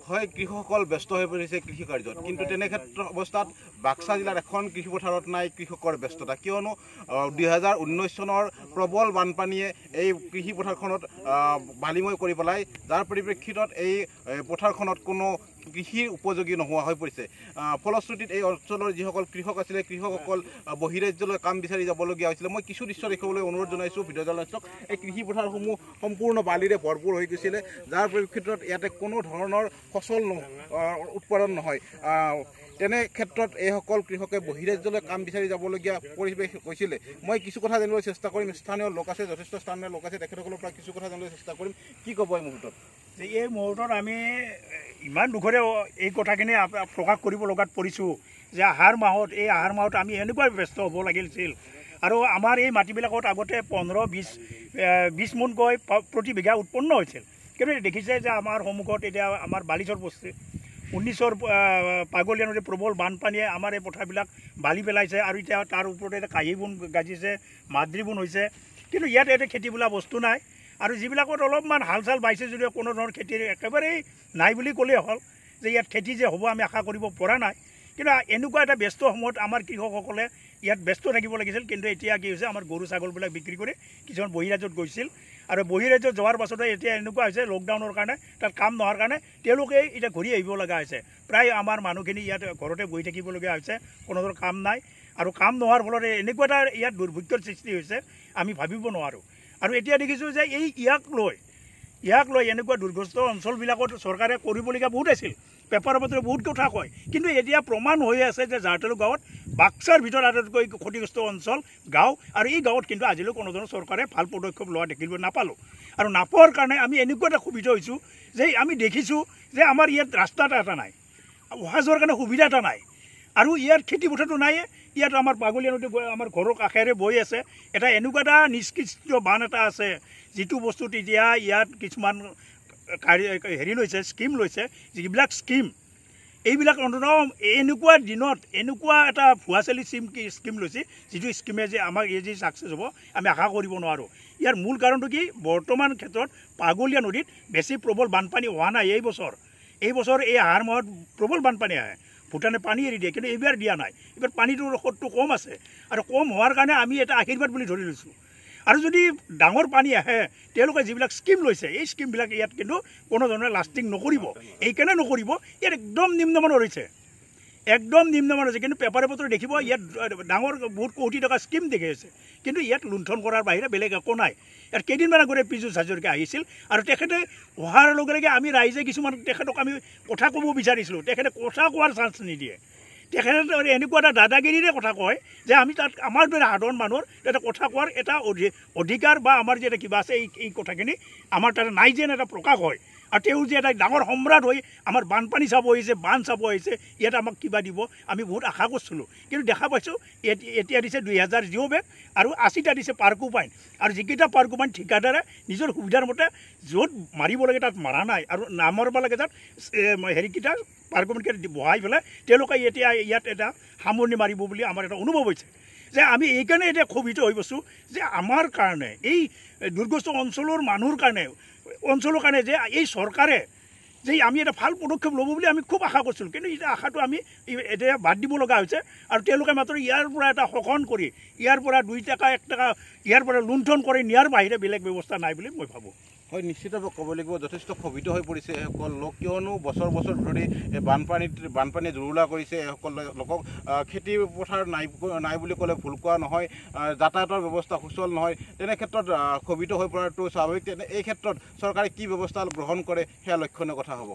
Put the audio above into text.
হয় কৃষকসকল ব্যস্ত হৈ পৰিছে কৃষি কাৰ্যত, কিন্তু তেনে ক্ষেত্ৰত অৱস্থাত বাক্সা জিলাৰ এখন কৃষি পথাৰত নাই কৃষকৰ ব্যস্ততা, কিয়নো 2019 চনৰ প্ৰবল বানপানীয়ে এই কৃষি পথাৰখনত বালিময় কৰি পেলাই, যাৰ পৰিপ্ৰেক্ষিতত এই পথাৰখনত কোনো কৃষিৰ উপযোগী নোহোৱা হৈ পৰিছে। ফলশ্ৰুতিত এই অঞ্চলৰ যিসকল কৃষক আছিলে, কৃষকসকল বহিৰাজ্যলৈ কাম বিচাৰি যাবলগীয়া হৈছিলে। মই কিছু দৃশ্য দেখিবলৈ অনুৰোধ জনাইছোঁ ভিডিঅ' জাৰ্নেলিষ্টক। এই কৃষি পথাৰসমূহ সম্পূৰ্ণ বালিৰে ভৰপূৰ হৈ গৈছিলে, যাৰ পৰিপ্ৰেক্ষিতত ইয়াতে কোনো ধৰণৰ ফচল উৎপাদন নহয়। তেনে ক্ষেত্ৰত এইসকল কৃষকে বহিৰাজ্যলৈ কাম বিচাৰি যাবলগীয়া পৰিৱেশ হৈছিলে। মই কিছু কথা জানিবলৈ চেষ্টা কৰিম, স্থানীয় লোক আছে, যথেষ্ট স্থানীয় লোক আছে, তেখেতসকলৰ পৰা কিছু কথা জানিবলৈ চেষ্টা কৰিম। কি ক'ব এই মুহূৰ্তত? এই মুহূৰ্তত আমি ইমান দুখৰে এই কথাখিনি প্ৰকাশ কৰিব লগাত পৰিছোঁ যে আহাৰ মাহত আমি এনেকুৱা ব্যস্ত হ'ব লাগিছিল। আৰু আমাৰ এই মাটিবিলাকত আগতে 15-20 মোনকৈ প্ৰতি বিঘা উৎপন্ন হৈছিল, কিন্তু দেখিছে যে আমাৰ সন্মুখত এতিয়া আমাৰ বালিচৰ পৰছে। 19ৰ পাগলীয়া নদীৰ প্ৰবল বানপানীয়ে আমাৰ এই পথাৰবিলাক বালি পেলাইছে, আৰু এতিয়া তাৰ ওপৰতে এতিয়া কাঁহী বোন গাজিছে, মাদ্ৰী বোন হৈছে, কিন্তু ইয়াত এতিয়া খেতি বোলা বস্তু নাই। আৰু যিবিলাকত অলপমান হাল চাল বাইছে যদিও কোনো ধৰণৰ খেতিৰ একেবাৰেই নাই বুলি ক'লেই হ'ল, যে ইয়াত খেতি যে হ'ব আমি আশা কৰিব পৰা নাই। কিন্তু এনেকুৱা এটা ব্যস্ত সময়ত আমাৰ কৃষকসকলে ইয়াত ব্যস্ত থাকিব লাগিছিল, কিন্তু এতিয়া কি হৈছে, আমাৰ গৰু ছাগলবিলাক বিক্ৰী কৰি কিছুমান বহিৰাজ্যত গৈছিল, আৰু বহিৰাজ্যত যোৱাৰ পাছতে এতিয়া এনেকুৱা হৈছে লকডাউনৰ কাৰণে তাত কাম নোহোৱাৰ কাৰণে তেওঁলোকে এতিয়া ঘূৰি আহিব লগা হৈছে। প্ৰায় আমাৰ মানুহখিনি ইয়াত ঘৰতে বহি থাকিবলগীয়া হৈছে, কোনো ধৰণৰ কাম নাই। আৰু কাম নোহোৱাৰ ফলত এনেকুৱা এটা ইয়াত দুৰ্ভিক্ষৰ সৃষ্টি হৈছে আমি ভাবিব নোৱাৰোঁ। আৰু এতিয়া দেখিছোঁ যে ইয়াক লৈ এনেকুৱা দুৰ্গস্ত অঞ্চলবিলাকত চৰকাৰে কৰিবলগীয়া বহুত আছিল, পেপাৰ পত্ৰে বহুত কথা কয়, কিন্তু এতিয়া প্ৰমাণ হৈ আছে যে জাৰতালু গাঁৱত বাক্সাৰ ভিতৰত আটাইতকৈ ক্ষতিগ্ৰস্ত অঞ্চল গাঁও, আৰু এই গাঁৱত কিন্তু আজিলৈ কোনো ধৰণৰ চৰকাৰে ভাল পদক্ষেপ লোৱা দেখিব নাপালোঁ। আৰু নাপোৱাৰ কাৰণে আমি এনেকুৱা এটা সুবিধা হৈছোঁ যে আমি দেখিছোঁ যে আমাৰ ইয়াত ৰাস্তা এটা নাই, অহা যোৱাৰ কাৰণে সুবিধা এটা নাই, আৰু ইয়াত খেতি পথাৰটো নাইয়ে। ইয়াত আমাৰ পাগলীয়া নদী আমাৰ ঘৰৰ কাষেৰে বৈ আছে, এটা এনেকুৱা এটা নিষ্কৃষ্ট বান এটা আছে, যিটো বস্তুত এতিয়া ইয়াত কিছুমান লৈছে, স্কিম লৈছে, যিবিলাক এইবিলাক অন্ততঃ এনেকুৱা দিনত এনেকুৱা এটা ভুৱা চালি স্কিম লৈছে, যিটো স্কিমে যে আমাক এই যে ছাকচেছ হ'ব আমি আশা কৰিব নোৱাৰোঁ। ইয়াৰ মূল কাৰণটো কি, বৰ্তমান ক্ষেত্ৰত পাগলীয়া নদীত বেছি প্ৰবল বানপানী হোৱা নাই। এই বছৰ এই আহাৰ মাহত প্ৰবল বানপানী আহে, ভূটানে পানী এৰি দিয়ে, কিন্তু এইবাৰ দিয়া নাই। এইবাৰ পানীটোৰ সোঁতটো কম আছে, আৰু কম হোৱাৰ কাৰণে আমি এটা আশীৰ্বাদ বুলি ধৰি লৈছোঁ। আৰু যদি ডাঙৰ পানী আহে, তেওঁলোকে যিবিলাক স্কিম লৈছে, এই স্কিমবিলাক ইয়াত কিন্তু কোনো ধৰণে লাষ্টিং নকৰিব। এইকাৰণে নকৰিব, ইয়াত একদম নিম্নমানৰ হৈছে, কিন্তু পেপাৰে পত্ৰে দেখিব ইয়াত ডাঙৰ বহুত কোটি টকা স্কিম দেখি আছে, কিন্তু ইয়াত লুণ্ঠন কৰাৰ বাহিৰে বেলেগ একো নাই। ইয়াত কেইদিনমান আগতে পীযুষ হাজৰিকা আহিছিল, আৰু তেখেতে অহাৰ লগে লগে আমি ৰাইজে কিছুমান তেখেতক আমি কথা ক'ব বিচাৰিছিলোঁ, তেখেতে কথা কোৱাৰ চান্স নিদিয়ে। তেখেতে এনেকুৱা এটা দাদাগিৰিৰে কথা কয় যে আমি তাত আমাৰ দৰে সাধাৰণ মানুহৰ এটা কথা কোৱাৰ এটা অধিকাৰ বা আমাৰ যে এটা কিবা আছে, এই কথাখিনি আমাৰ তাতে নাই যেন এটা প্ৰকাশ হয়। আৰু তেওঁ যে এটা ডাঙৰ সম্ৰাট হৈ আমাৰ বানপানী চাব আহিছে, বান চাব আহিছে, ইয়াত আমাক কিবা দিব আমি বহুত আশা কৰিছিলোঁ, কিন্তু দেখা পাইছোঁ এতিয়া দিছে 2000 জিঅ' বেগ আৰু 80টা দিছে পাৰ্কোপাইন, আৰু যিকেইটা পাৰ্কোপাইন ঠিকাদাৰে নিজৰ সুবিধাৰ মতে য'ত মাৰিব লাগে তাত মাৰা নাই, আৰু নামাৰিব লাগে তাত হেৰিকেইটা পাৰ্কোপাইনকেইটা বহাই পেলাই তেওঁলোকে এতিয়া ইয়াত এটা সামৰণি মাৰিব বুলি আমাৰ এটা অনুভৱ হৈছে। যে আমি এইকাৰণে এতিয়া ক্ষোভিত হৈ গৈছোঁ যে আমাৰ কাৰণে, এই দুৰ্গস্ত অঞ্চলৰ মানুহৰ কাৰণে, যে এই চৰকাৰে যে আমি এটা ভাল পদক্ষেপ ল'ব বুলি আমি খুব আশা কৰিছিলোঁ, কিন্তু এতিয়া আশাটো আমি এতিয়া বাদ দিব লগা হৈছে। আৰু তেওঁলোকে মাত্ৰ ইয়াৰ পৰা এটা শোষণ কৰি, ইয়াৰ পৰা 2 টকা 1 টকা ইয়াৰ পৰা লুণ্ঠন কৰি নিয়াৰ বাহিৰে বেলেগ ব্যৱস্থা নাই বুলি মই ভাবোঁ। হয়, নিশ্চিতভাৱে ক'ব লাগিব যথেষ্ট ক্ষোভিত হৈ পৰিছে এসকল লোক, কিয়নো বছৰ ধৰি বানপানীয়ে জুৰুলা কৰিছে। এসকল লোকক খেতি পথাৰ নাই বুলি ক'লে ভুল কোৱা নহয়, যাতায়াতৰ ব্যৱস্থা সুচল নহয়, তেনে ক্ষেত্ৰত ক্ষোভিত হৈ পৰাটো স্বাভাৱিক। এই ক্ষেত্ৰত চৰকাৰে কি ব্যৱস্থা গ্ৰহণ কৰে সেয়া লক্ষণীয় কথা হ'ব।